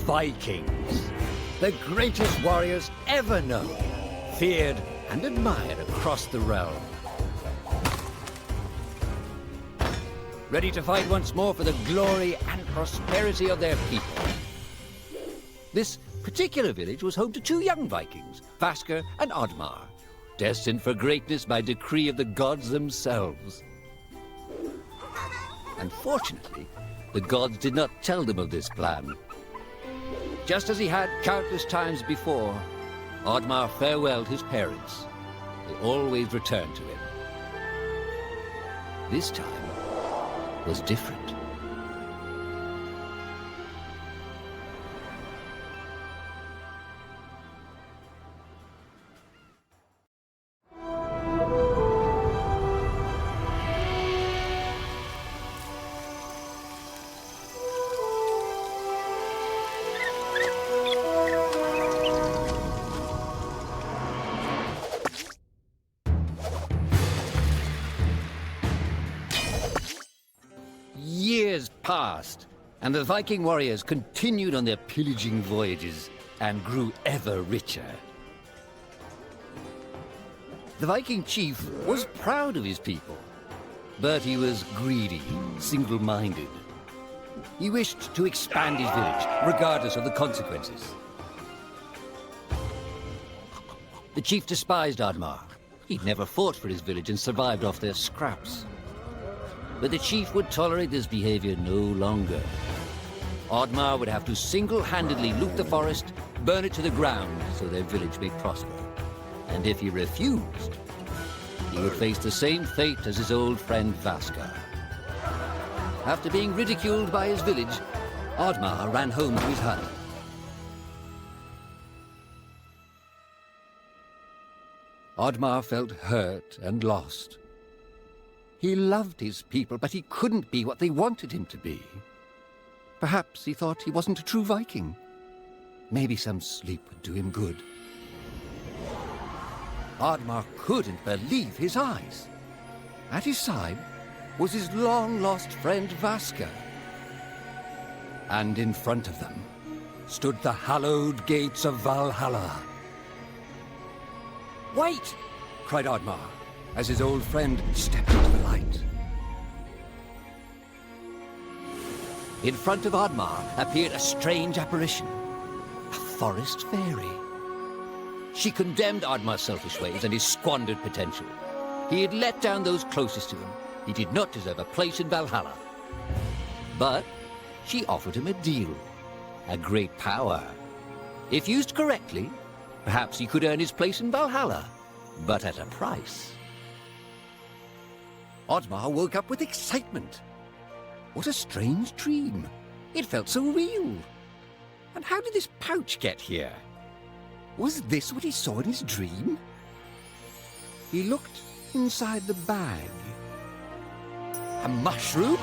Vikings, the greatest warriors ever known, feared and admired across the realm. Ready to fight once more for the glory and prosperity of their people. This particular village was home to two young Vikings, Vasker and Oddmar, destined for greatness by decree of the gods themselves. Unfortunately, the gods did not tell them of this plan. Just as he had countless times before, Oddmar farewelled his parents. They always returned to him. This time was different. Years passed, and the Viking warriors continued on their pillaging voyages and grew ever richer. The Viking chief was proud of his people, but he was greedy, single-minded. He wished to expand his village, regardless of the consequences. The chief despised Oddmar. He'd never fought for his village and survived off their scraps. But the chief would tolerate this behavior no longer. Oddmar would have to single-handedly loot the forest, burn it to the ground so their village may prosper. And if he refused, he would face the same fate as his old friend Vasker. After being ridiculed by his village, Oddmar ran home to his hut. Oddmar felt hurt and lost. He loved his people, but he couldn't be what they wanted him to be. Perhaps he thought he wasn't a true Viking. Maybe some sleep would do him good. Oddmar couldn't believe his eyes. At his side was his long-lost friend Vasker. And in front of them stood the hallowed gates of Walhalla. "Wait!" cried Oddmar, as his old friend stepped into the light. In front of Oddmar appeared a strange apparition, a forest fairy. She condemned Oddmar's selfish ways and his squandered potential. He had let down those closest to him. He did not deserve a place in Walhalla. But she offered him a deal, a great power. If used correctly, perhaps he could earn his place in Walhalla, but at a price. Oddmar woke up with excitement. What a strange dream. It felt so real. And how did this pouch get here? Was this what he saw in his dream? He looked inside the bag. A mushroom?